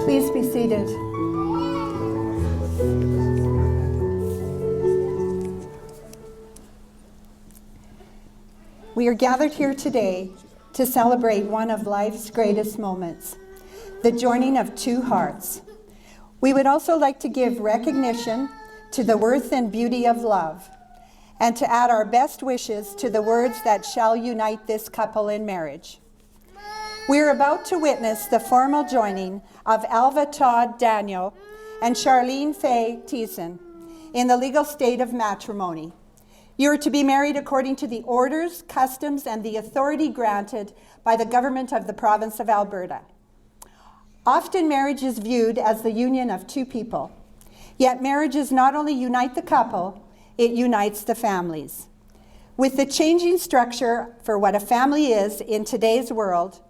Please be seated. We are gathered here today to celebrate one of life's greatest moments, the joining of two hearts. We would also like to give recognition to the worth and beauty of love, and to add our best wishes to the words that shall unite this couple in marriage. We are about to witness the formal joining of Alva Todd Daniel and Charlene Faye Thiessen in the legal state of matrimony. You are to be married according to the orders, customs, and the authority granted by the government of the province of Alberta. Often marriage is viewed as the union of two people. Yet marriages not only unite the couple, it unites the families. With the changing structure for what a family is in today's world,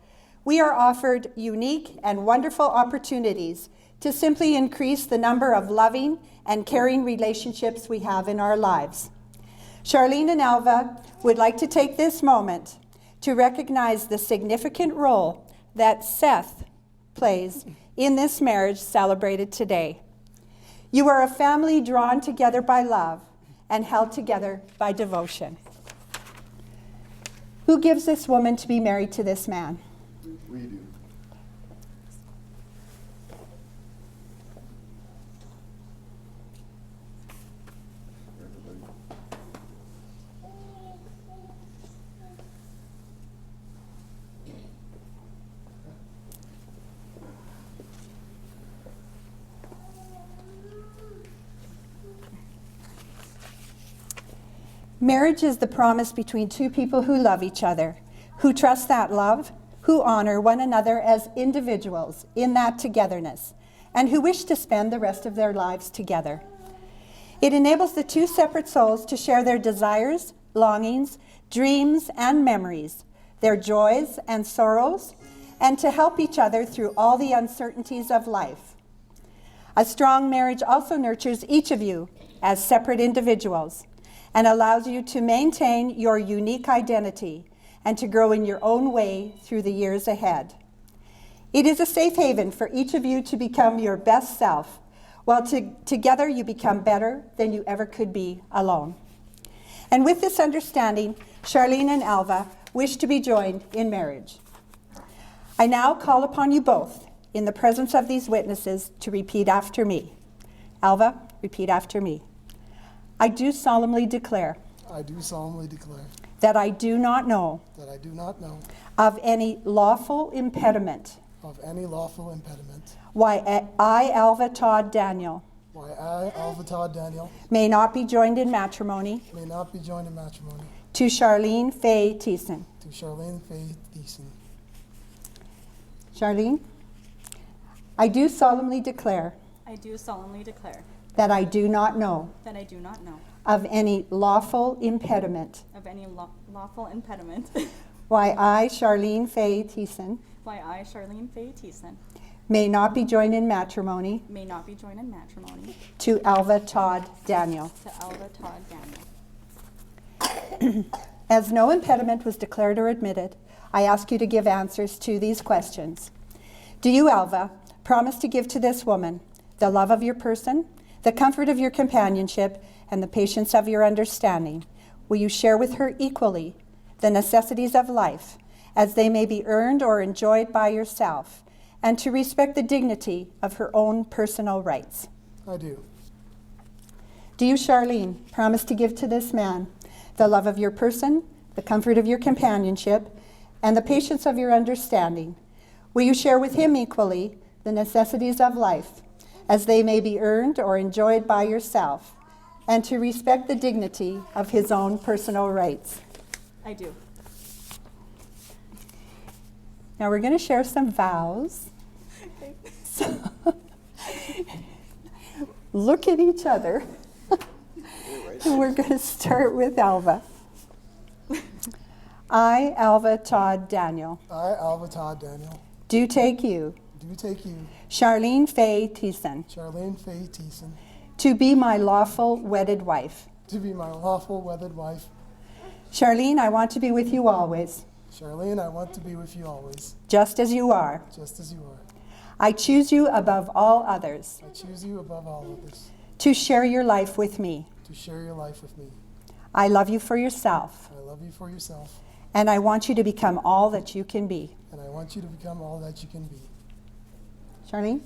we are offered unique and wonderful opportunities to simply increase the number of loving and caring relationships we have in our lives. Charlene and Alva would like to take this moment to recognize the significant role that Seth plays in this marriage celebrated today. You are a family drawn together by love and held together by devotion. Who gives this woman to be married to this man? We do. Marriage is the promise between two people who love each other, who trust that love, who honor one another as individuals in that togetherness, and who wish to spend the rest of their lives together. It enables the two separate souls to share their desires, longings, dreams, and memories, their joys and sorrows, and to help each other through all the uncertainties of life. A strong marriage also nurtures each of you as separate individuals and allows you to maintain your unique identity and to grow in your own way through the years ahead. It is a safe haven for each of you to become your best self, while together you become better than you ever could be alone. And with this understanding, Charlene and Alva wish to be joined in marriage. I now call upon you both, in the presence of these witnesses, to repeat after me. Alva, repeat after me. I do solemnly declare. I do solemnly declare. That I do not know. That I do not know. Of any lawful impediment. Of any lawful impediment. Why I, Alva Todd Daniel. Why I, Alva Todd Daniel. May not be joined in matrimony. May not be joined in matrimony. To Charlene Faye Thiessen. To Charlene Faye Thiessen. Charlene, I do solemnly declare. I do solemnly declare. That I do not know. That I do not know. Of any lawful impediment. Of any lawful impediment. Why I, Charlene Faye Thiessen. Why I, Charlene Faye Thiessen. May not be joined in matrimony. May not be joined in matrimony. To Alva Todd Daniel. To Alva Todd Daniel. As no impediment was declared or admitted, I ask you to give answers to these questions. Do you, Alva, promise to give to this woman the love of your person, the comfort of your companionship, and the patience of your understanding? Will you share with her equally the necessities of life, as they may be earned or enjoyed by yourself, and to respect the dignity of her own personal rights? I do. Do you, Charlene, promise to give to this man the love of your person, the comfort of your companionship, and the patience of your understanding? Will you share with him equally the necessities of life, as they may be earned or enjoyed by yourself, and to respect the dignity of his own personal rights? I do. Now we're going to share some vows. Okay. So look at each other. And we're going to start with Alva. I, Alva Todd Daniel. I, Alva Todd Daniel. Do take you. Do take you. Charlene Faye Thiessen. Charlene Faye Thiessen. To be my lawful wedded wife. To be my lawful wedded wife. Charlene, I want to be with you always. Charlene, I want to be with you always. Just as you are. Just as you are. I choose you above all others. I choose you above all others. To share your life with me. To share your life with me. I love you for yourself. I love you for yourself. And I want you to become all that you can be. And I want you to become all that you can be. Charlene?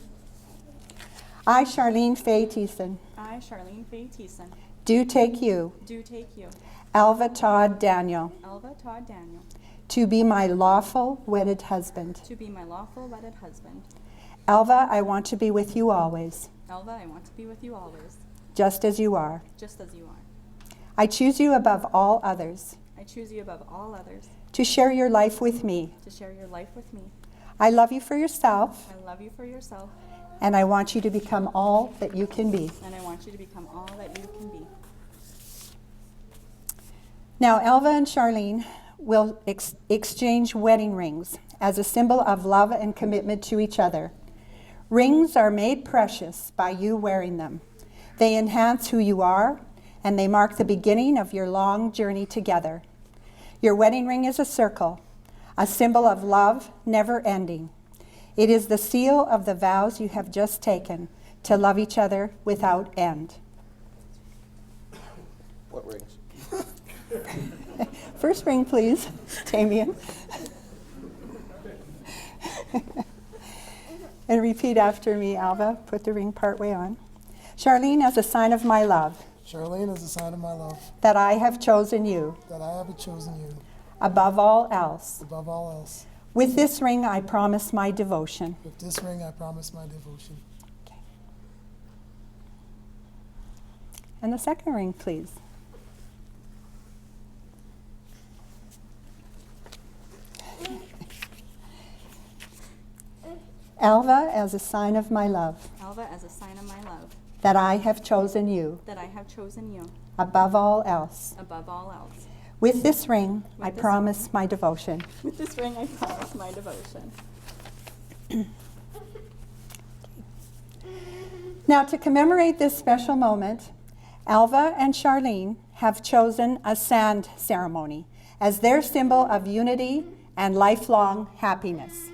I, Charlene Faye Thiessen. I, Charlene Faye Thiessen. Do take you. Do take you. Alva Todd Daniel. Alva Todd Daniel. To be my lawful wedded husband. To be my lawful wedded husband. Alva, I want to be with you always. Alva, I want to be with you always. Just as you are. Just as you are. I choose you above all others I choose you above all others to share your life with me. to share your life with me. I love you for yourself, I love you for yourself, and I want you to become all that you can be. and I want you to become all that you can be. Now, Alva and Charlene will exchange wedding rings as a symbol of love and commitment to each other. Rings are made precious by you wearing them. They enhance who you are, and they mark the beginning of your long journey together. Your wedding ring is a circle, a symbol of love never ending. It is the seal of the vows you have just taken to love each other without end. What rings? First ring, please, Damien. And repeat after me, Alva. Put the ring partway on. Charlene, as a sign of my love, Charlene, is a sign of my love, that I have chosen you that I have chosen you above all else. above all else. With this ring, I promise my devotion. With this ring, I promise my devotion. Okay. And the second ring, please. Alva, as a sign of my love, Alva, as a sign of my love, that I have chosen you that I have chosen you above all else. above all else. With this ring, I With this promise my devotion. With this ring, I promise my devotion. Now, to commemorate this special moment, Alva and Charlene have chosen a sand ceremony as their symbol of unity and lifelong happiness.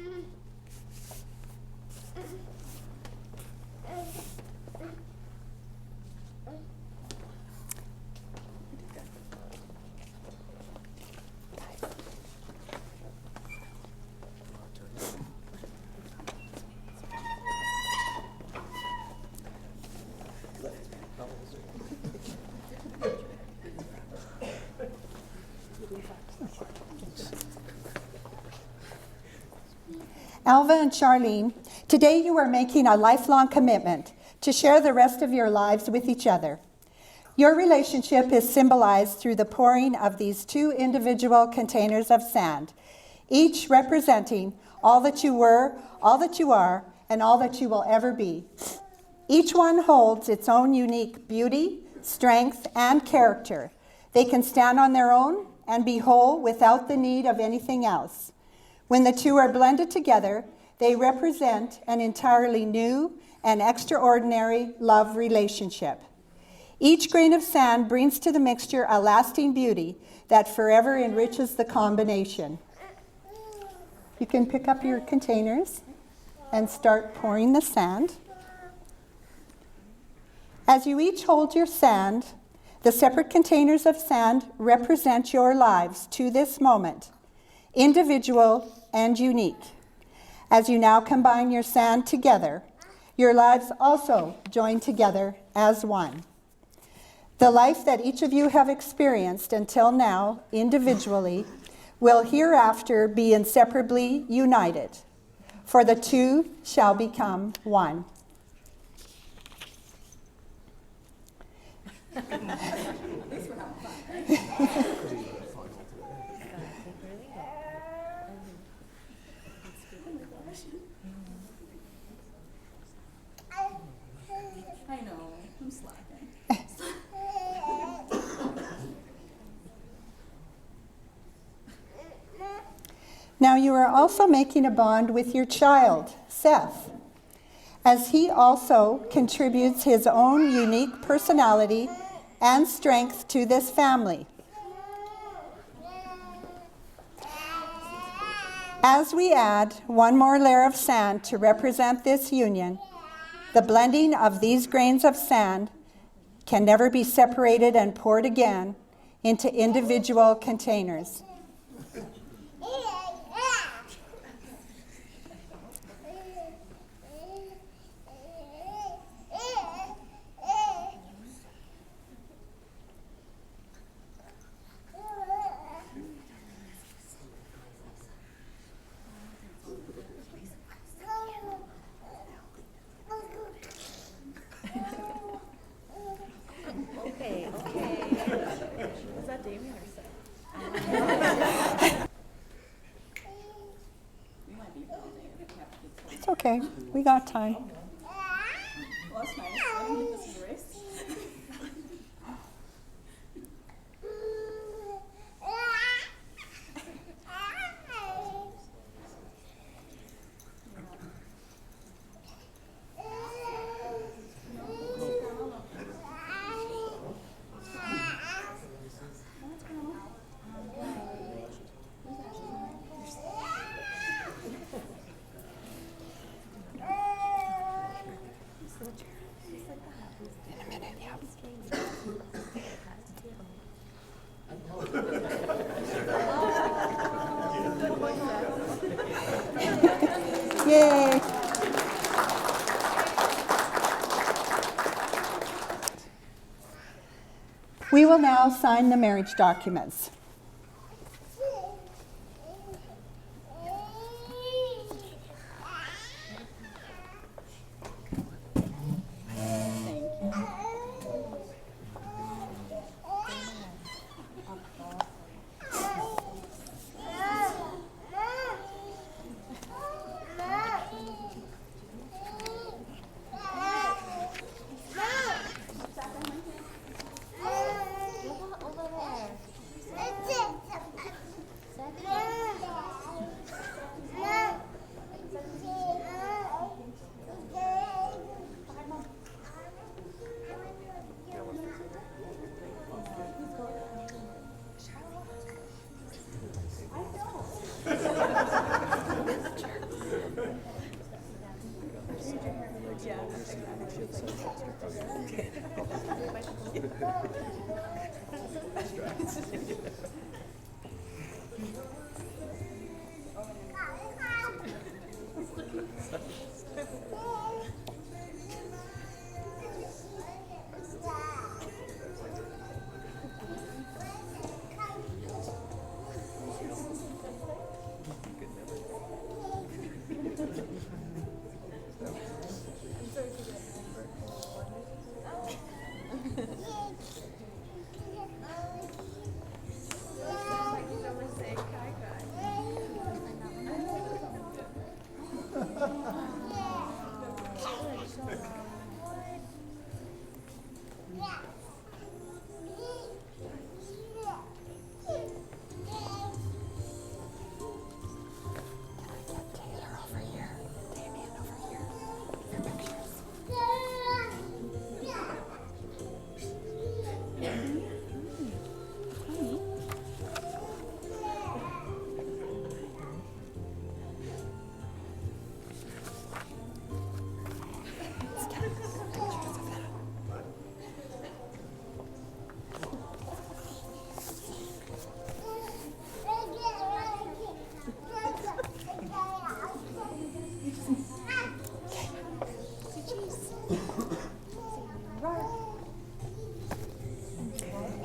Alva and Charlene, today you are making a lifelong commitment to share the rest of your lives with each other. Your relationship is symbolized through the pouring of these two individual containers of sand, each representing all that you were, all that you are, and all that you will ever be. Each one holds its own unique beauty, strength, and character. They can stand on their own and be whole without the need of anything else. When the two are blended together, they represent an entirely new and extraordinary love relationship. Each grain of sand brings to the mixture a lasting beauty that forever enriches the combination. You can pick up your containers and start pouring the sand. As you each hold your sand, the separate containers of sand represent your lives to this moment, individual and unique. As you now combine your sand together, your lives also join together as one. The life that each of you have experienced until now, individually, will hereafter be inseparably united, for the two shall become one. I know, I'm slacking. Now you are also making a bond with your child, Seth, as he also contributes his own unique personality and strength to this family. As we add one more layer of sand to represent this union, the blending of these grains of sand can never be separated and poured again into individual containers. okay. We got time. Well, that's nice. I don't think this is a race. Yay. We will now sign the marriage documents.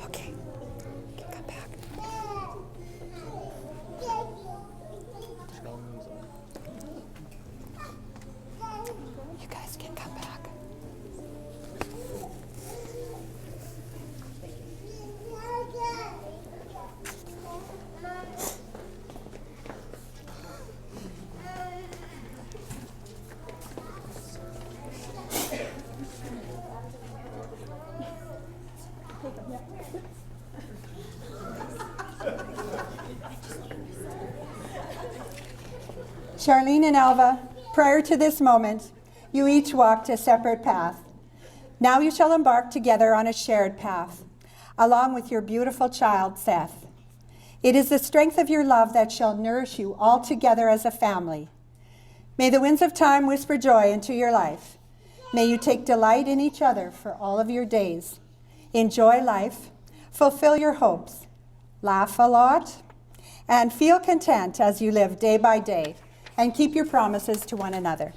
Okay. Come back. You guys can come back. Charlene and Alva, prior to this moment, you each walked a separate path. Now you shall embark together on a shared path, along with your beautiful child, Seth. It is the strength of your love that shall nourish you all together as a family. May the winds of time whisper joy into your life. May you take delight in each other for all of your days. Enjoy life, fulfill your hopes, laugh a lot, and feel content as you live day by day, and keep your promises to one another.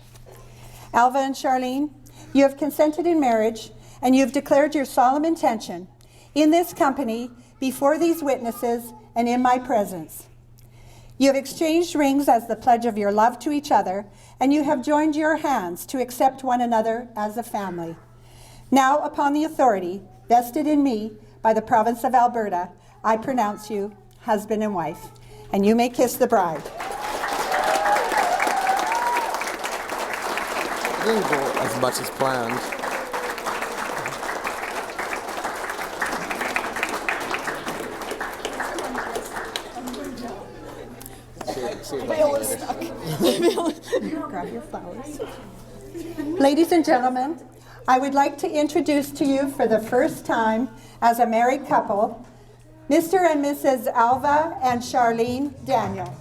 Alva and Charlene, you have consented in marriage, and you have declared your solemn intention in this company, before these witnesses, and in my presence. You have exchanged rings as the pledge of your love to each other, and you have joined your hands to accept one another as a family. Now, upon the authority vested in me by the province of Alberta, I pronounce you husband and wife, and you may kiss the bride. Didn't go as much as planned. Grab your flowers. Ladies and gentlemen, I would like to introduce to you for the first time as a married couple, Mr. and Mrs. Alva and Charlene Daniel.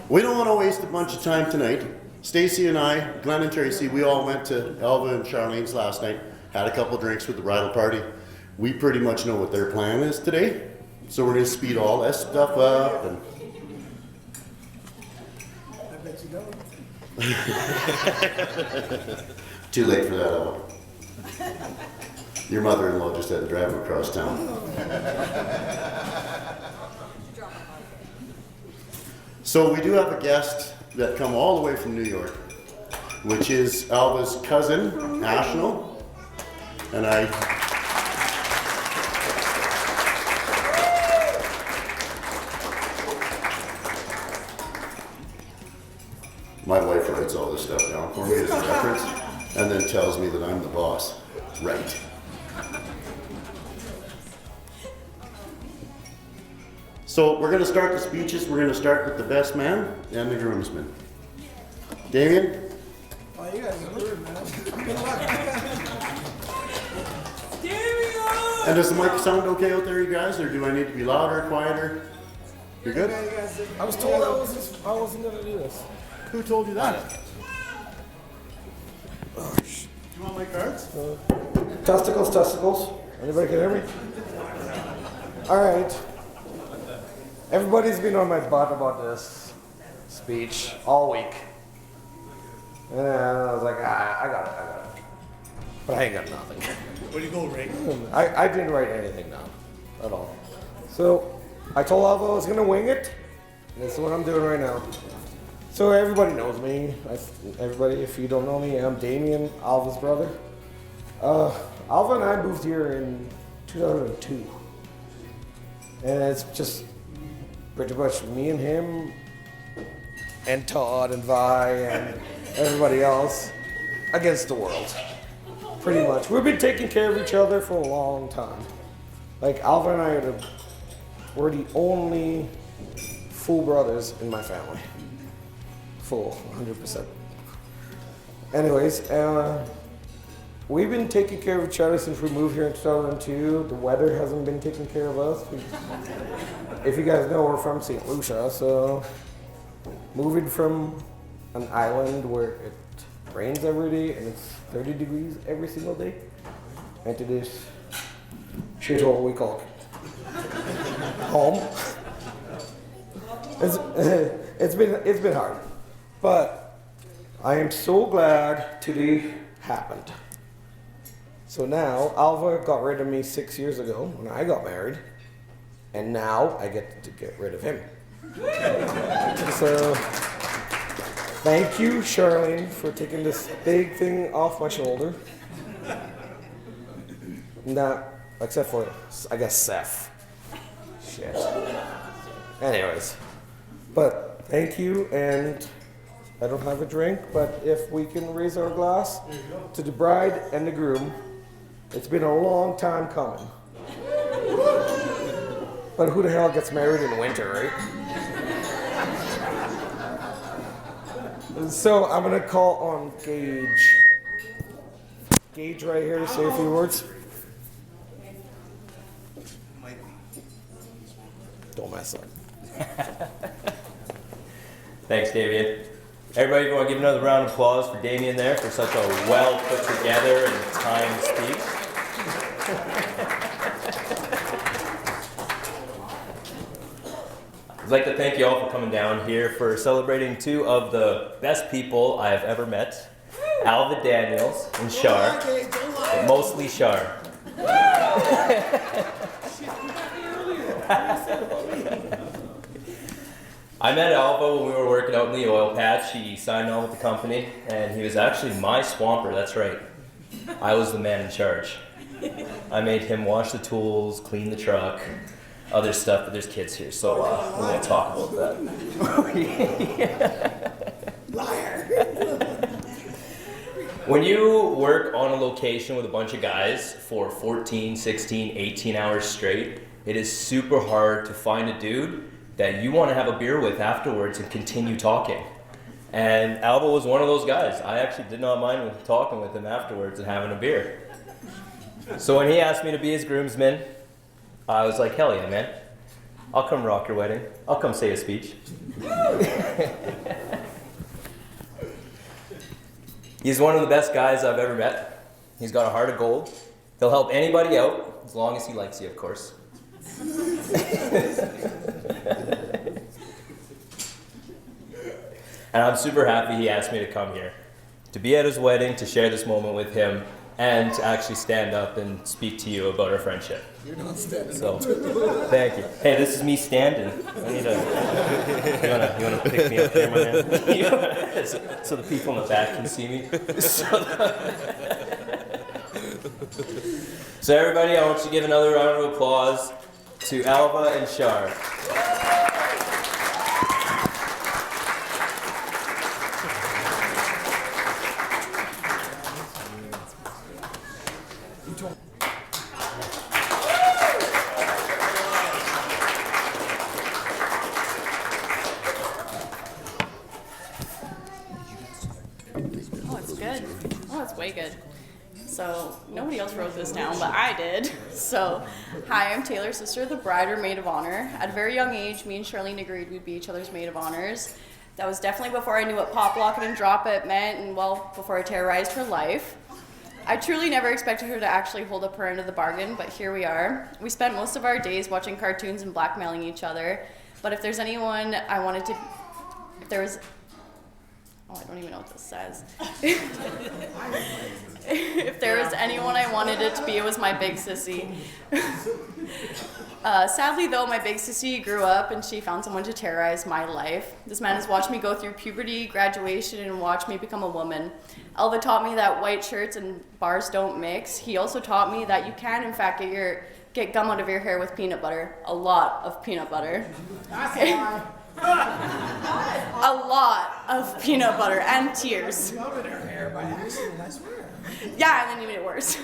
We don't want to waste a bunch of time tonight. Stacy and I, Glenn and Tracy, we all went to Alva and Charlene's last night, had a couple drinks with the bridal party. we pretty much know what their plan is today. So we're going to speed all that stuff up. And I bet you don't. too late for that, Alva. Your mother-in-law just had to drive him across town. So we do have a guest that come all the way from New York, which is Alva's cousin, National. And my wife writes all this stuff down for me as a reference and then tells me that I'm the boss. Right. So we're going to start the speeches. We're going to start with the best man and the groomsman. Damien? Oh, you guys are weird, man. Good luck. And does the mic sound okay out there, you guys? Or do I need to be louder, quieter? You're good? I was told I wasn't going to do this. Who told you that? Do you want my cards? Testicles. Anybody can hear me? All right. Everybody's been on my butt about this speech all week. And I was like, I got it. But I ain't got nothing. Where do you go, Ray? I didn't write anything down at all. So I told Alva I was going to wing it. And this is what I'm doing right now. So everybody knows me. Everybody, if you don't know me, I'm Damien, Alva's brother. Alva and I moved here in 2002. And it's just pretty much me and him and Todd and Vi and everybody else against the world. Pretty much. We've been taking care of each other for a long time. Like Alva and I we're the only full brothers in my family. Full, 100%. Anyways, we've been taking care of each other since we moved here in 2002. The weather hasn't been taking care of us. If you guys know, we're from St. Lucia, so moving from an island where it rains every day and it's 30 degrees every single day, and to this shithole we call home. It's been hard. But I am so glad today happened. So now, Alva got rid of me 6 years ago when I got married, and now I get to get rid of him. So, thank you, Charlene, for taking this big thing off my shoulder. Not, except for, I guess, Seth. Shit. Anyways, but thank you, and I don't have a drink, but if we can raise our glass to the bride and the groom. It's been a long time coming. But who the hell gets married in winter, right? So I'm gonna call on Gage. Gage right here to say a few words. Don't mess up. Thanks, Damien. Everybody, want to give another round of applause for Damien there for such a well put together and timed speech. I'd like to thank you all for coming down here for celebrating two of the best people I have ever met, Alva Daniels and Shar, but mostly Shar. I met Alva when we were working out in the oil patch. He signed on with the company, and he was actually my swamper, that's right. I was the man in charge. I made him wash the tools, clean the truck, other stuff, but there's kids here, so we won't talk about that. Liar! When you work on a location with a bunch of guys for 14, 16, 18 hours straight, it is super hard to find a dude that you want to have a beer with afterwards and continue talking. And Alva was one of those guys. I actually did not mind talking with him afterwards and having a beer. So when he asked me to be his groomsman, I was like, hell yeah, man. I'll come rock your wedding. I'll come say a speech. He's one of the best guys I've ever met. He's got a heart of gold. He'll help anybody out, as long as he likes you, of course. And I'm super happy he asked me to come here, to be at his wedding, to share this moment with him, and to actually stand up and speak to you about our friendship. You're not standing. So, thank you. Hey, this is me standing. I need a. You wanna pick me up here, my man? So the people in the back can see me. So everybody, I want you to give another round of applause to Alva and Char. Oh, it's good. Oh, it's way good. So, nobody else wrote this down, but I did. So, hi, I'm Taylor, sister of the bride or maid of honor. At a very young age, me and Charlene agreed we'd be each other's maid of honors. That was definitely before I knew what pop, lock it, and drop it meant, and well, before I terrorized her life. I truly never expected her to actually hold up her end of the bargain, but here we are. We spent most of our days watching cartoons and blackmailing each other. But if there's anyone I wanted to, if there was, oh, I don't even know what this says. If there was anyone I wanted it to be, it was my big sissy. Sadly, though, my big sissy grew up and she found someone to terrorize my life. This man has watched me go through puberty, graduation, and watched me become a woman. Alva taught me that white shirts and bars don't mix. He also taught me that you can, in fact, get gum out of your hair with peanut butter. A lot of peanut butter. A lot of peanut butter and tears. Gum in her hair by accident, I swear. Yeah, and then you made it worse.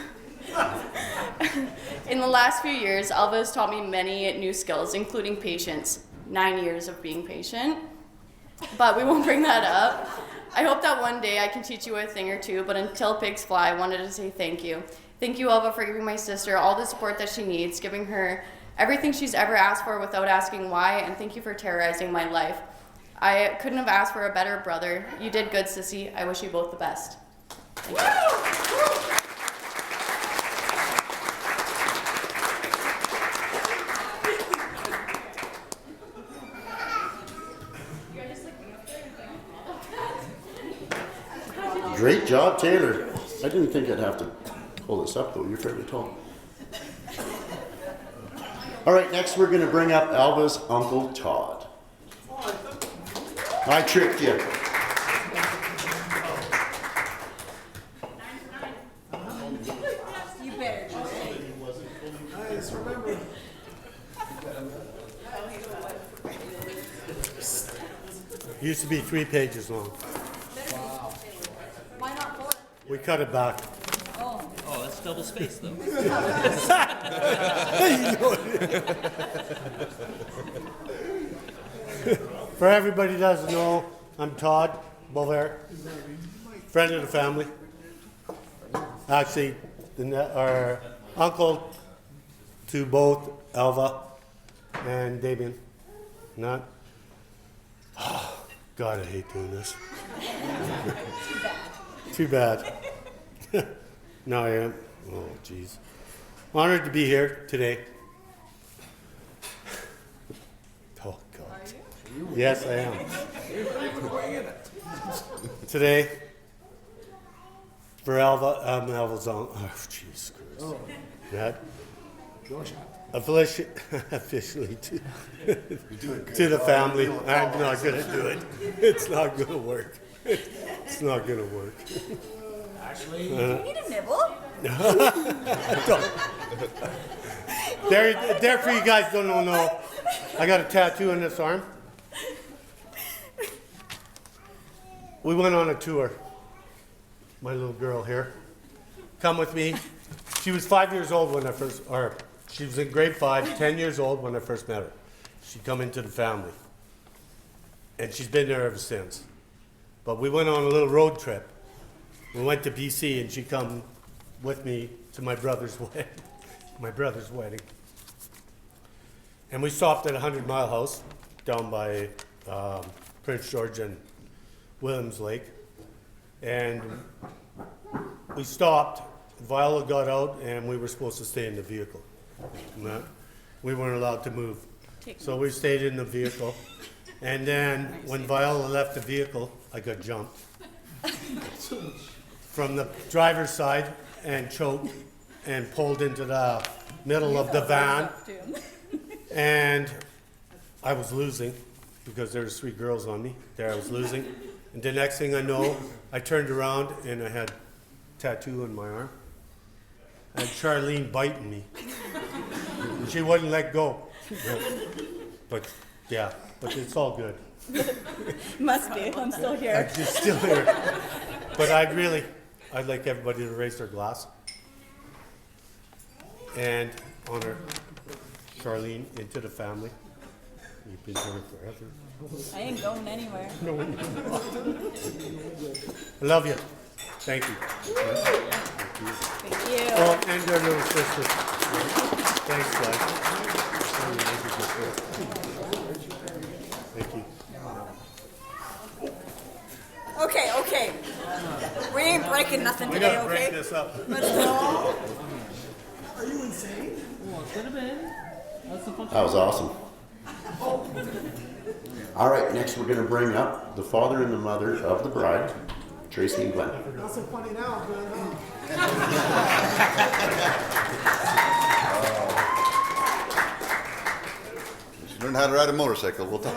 In the last few years, Alva has taught me many new skills, including patience. 9 years of being patient. But we won't bring that up. I hope that one day I can teach you a thing or two, but until pigs fly, I wanted to say thank you. Thank you, Alva, for giving my sister all the support that she needs, giving her everything she's ever asked for without asking why, and thank you for terrorizing my life. I couldn't have asked for a better brother. You did good, sissy. I wish you both the best. Thank you. Great job, Taylor. I didn't think I'd have to pull this up, though. You're fairly tall. All right, next we're going to bring up Alva's Uncle Todd. I tricked you. You better. Nice, remember. It used to be 3 pages long. Why not 4? We cut it back. Oh, that's double space though. For everybody who doesn't know, I'm Todd Bovair, friend of the family. Actually, our uncle to both Alva and Damien. Not. Oh, God, I hate doing this. Too bad. No, I am. Oh, jeez. Honored to be here today. Oh, God. Yes, I am. Today, for Alva's on. Oh, jeez, Christ. That. Officially to the family. I'm not going to do it. It's not going to work. It's not going to work. Actually, You need a nibble? There for you guys don't know. I got a tattoo on this arm. We went on a tour. My little girl here. Come with me. She was 5 years old when I first, or she was in grade 5, 10 years old when I first met her. She come into the family. And she's been there ever since. But we went on a little road trip. We went to BC and she come with me to my brother's wedding. And we stopped at 100 Mile House down by Prince George and Williams Lake. And we stopped Viola got out and we were supposed to stay in the vehicle. We weren't allowed to move. So we stayed in the vehicle. And then when Viola left the vehicle, I got jumped from the driver's side and choked and pulled into the middle of the van. And I was losing because there was 3 girls on me. There I was losing. And the next thing I know, I turned around and I had a tattoo on my arm. I had Charlene biting me. And she wouldn't let go. But yeah, but it's all good. Must be. I'm still I'm here. just still here. But I'd like everybody to raise their glass and honor Charlene into the family. You've been here forever. I ain't going anywhere. I love you. Thank you. Thank you. Oh, and their little sister. Thanks, guys. Thank you. Okay. We ain't breaking nothing We today, gotta break okay? this up. Let's go. Are you insane? Well, could have been. That's the That was awesome. All right, next we're going to bring up the father and the mother of the bride, Tracy and Glenn. Not so funny now, but She learned how to ride a motorcycle. We'll talk.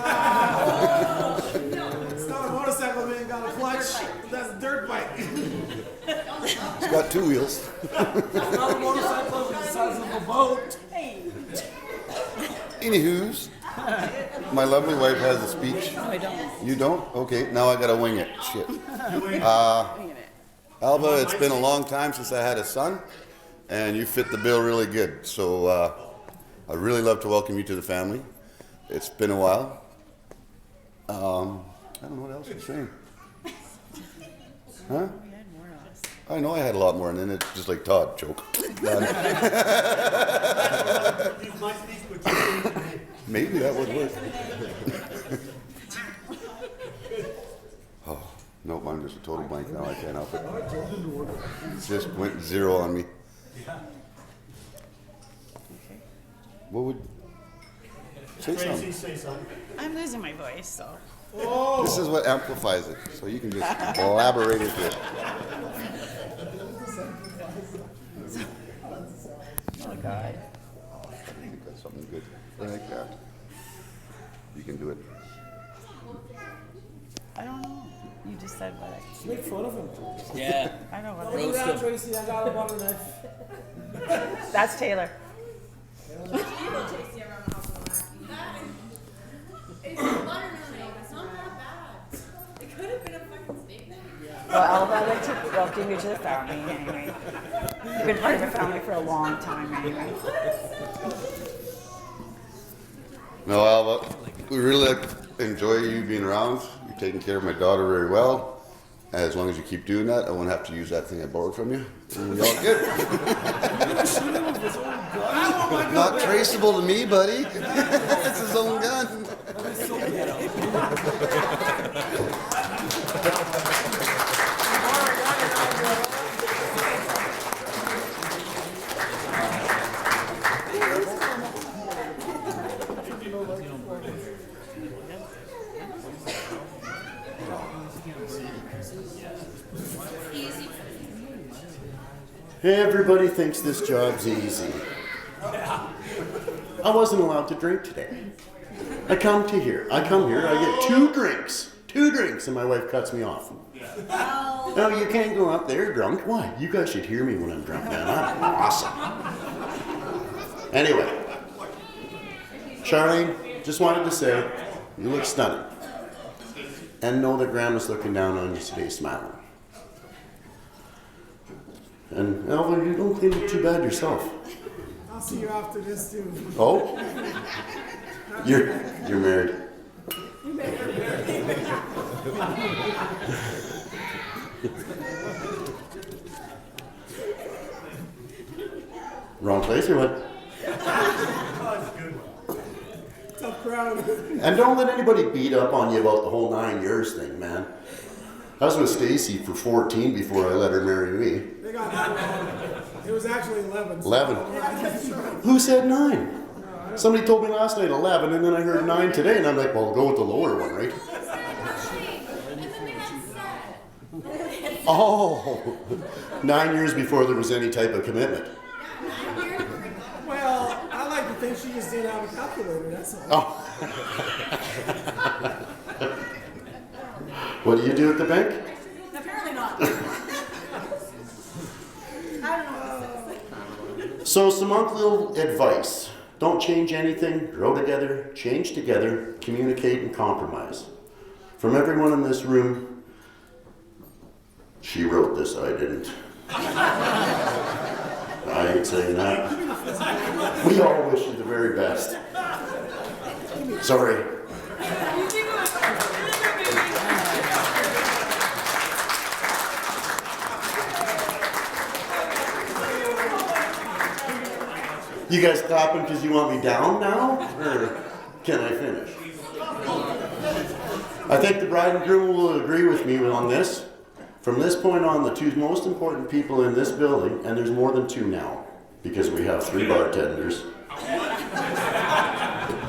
it's not a motorcycle, man. Got a clutch. That's a dirt bike. It's got 2 wheels. It's not a motorcycle. It's the size of a boat. Anywho's, my lovely wife has a speech. I don't. You don't? Okay, now I gotta wing it. Shit. Alva, it's been a long time since I had a son, and you fit the bill really good. So I'd really love to welcome you to the family. It's been a while. I don't know what else to say. Huh? I know I had a lot more, and then it's just like Todd, choke. Maybe that would work. Oh, no, I'm just a total blank now. I can't help it. It just went 0 on me. What would... Say something. I'm losing my voice, so. This is what amplifies it, so you can just elaborate into it. Oh, God. I think that's something good. Like that. You can do it. I don't know. You just said what I... Make fun of him. Yeah. I know what Look down, Tracy. I got a butter knife. That's Taylor. It's a buttermilk. It's not that bad. It could have been a fucking steak. Well, Alva, I'd like to welcome you to the family anyway. You've been part of the family for a long time anyway. No, Alva, we really enjoy you being around. You're taking care of my daughter very well. As long as you keep doing that, I won't have to use that thing I borrowed from you. And you're all good. Not traceable to me, buddy. It's his own gun. Everybody thinks this job's easy. I wasn't allowed to drink today. I come here, I get 2 drinks. 2 drinks, and my wife cuts me off. No, you can't go up there drunk. Why? You guys should hear me when I'm drunk, man. I'm awesome. Anyway, Charlene, just wanted to say, you look stunning. And know that Grandma's looking down on you today, smiling. And Alva, you don't clean up too bad yourself. I'll see you after this, too. Oh? You're married. Wrong place or what? Tough crowd. And don't let anybody beat up on you about the whole 9 years thing, man. I was with Stacy for 14 before I let her marry me. They got that wrong. It was actually 11. 11. Who said 9? Somebody told me last night 11, and then I heard 9 today, and I'm like, well, go with the lower one, right? Oh, 9 years before there was any type of commitment. Well, I like to think she just didn't have a calculator, that's all. Oh. What do you do at the bank? Apparently not. I don't know what this is. So some little advice. Don't change anything, grow together, change together, communicate and compromise. From everyone in this room, she wrote this, I didn't. I ain't saying that. We all wish you the very best. Sorry. You guys clapping because you want me down now? Or can I finish? I think the bride and groom will agree with me on this. From this point on, the two most important people in this building, and there's more than 2 now, because we have 3 bartenders,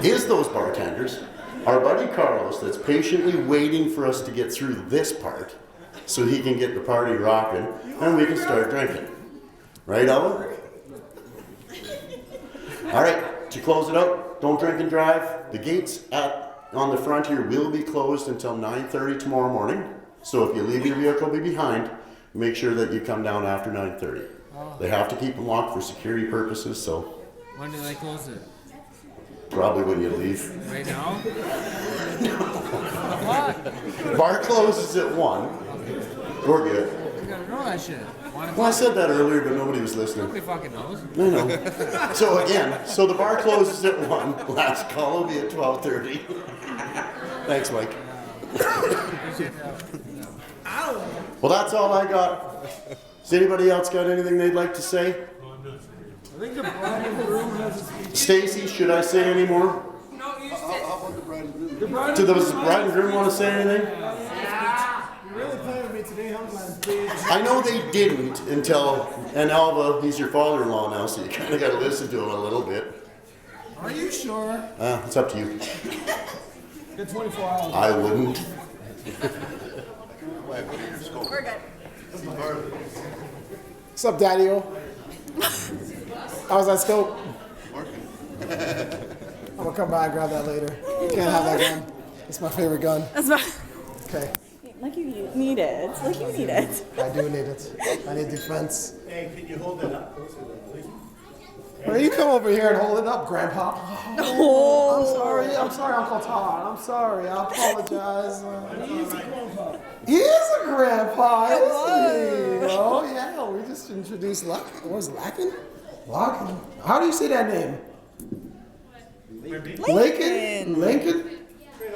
is those bartenders, our buddy Carlos that's patiently waiting for us to get through this part so he can get the party rocking and we can start drinking. Right, Alva? All right, to close it out, don't drink and drive. The gates on the front here will be closed until 9:30 tomorrow morning. So if you leave your vehicle behind, make sure that you come down after 9:30. They have to keep them locked for security purposes, so When do they close it? probably when you leave. Right now? What? Bar closes at 1. We're good. You gotta know that shit. Well, I said that earlier, but nobody was listening. Nobody fucking knows. I know. So again, so the bar closes at 1. Last call will be at 12:30. Thanks, Mike. Well, that's all I got. Does anybody else got anything they'd like to say? I think the bride and groom has a speech. Stacy, should I say any more? No, you said. Do the bride and groom want to say anything? You're really playing with me today, huh, Glenn? I know they didn't until, and Alva, he's your father-in-law now, so you kind of got to listen to him a little bit. Are you sure? It's up to you. Good 24 hours. I wouldn't. We're good. What's up, Daddy-O? How's that scope? I'm gonna come by and grab that later. Can't have that gun. It's my favorite gun. That's about. Okay, Like you need it. Like you need it. I do need it. I need defense. Hey, can you hold that up closer, please? Well, you come over here and hold it up, Grandpa. Oh, I'm sorry, Uncle Todd. I'm sorry. I apologize. He is a grandpa, isn't he? Oh yeah, we just introduced what was it, Lacken? Lacken. How do you say that name? Lincoln?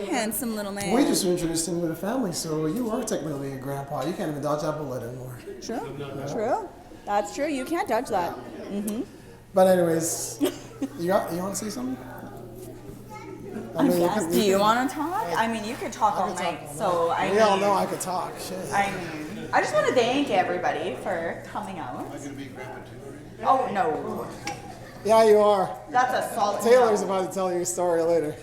Handsome little man. We just introduced him to the family, so you are technically a grandpa. You can't even dodge that bullet anymore. True. That's true. You can't dodge that. But anyways, you want to say something? Do you want to talk? I mean, you could talk all night. So I We all know I could talk. Shit. I just want to thank everybody for coming out. Oh no, Yeah, you are. that's a solid. Taylor's about to tell you a story later.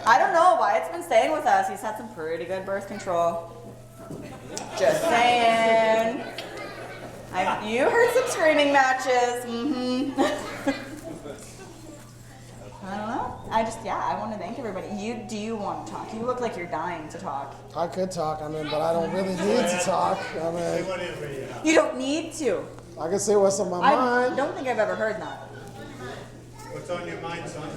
I don't know why it's been staying with us. He's had some pretty good birth control. Just saying. You heard some screaming matches. I don't know. I want to thank everybody. Do you want to talk? You look like you're dying to talk. I could talk, but I don't really need to talk. You don't need to. I can say what's on my I mind. don't think I've ever heard that. What's on your mind, son?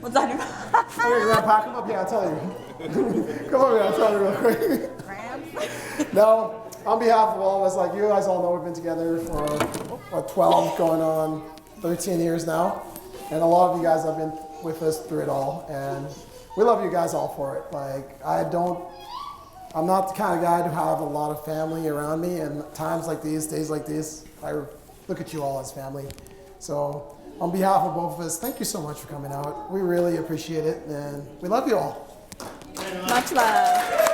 What's on your mind? Here, Grandpa, come up here, I'll tell you. Come over here, I'll tell you real quick. No, on behalf of all of us, like you guys all know, we've been together for, 12 going on 13 years now. And a lot of you guys have been with us through it all. And we love you guys all for it. I'm not the kind of guy to have a lot of family around me. And times like these, days like these, I look at you all as family. So on behalf of both of us, thank you so much for coming out. We really appreciate it. And we love you all. Much love.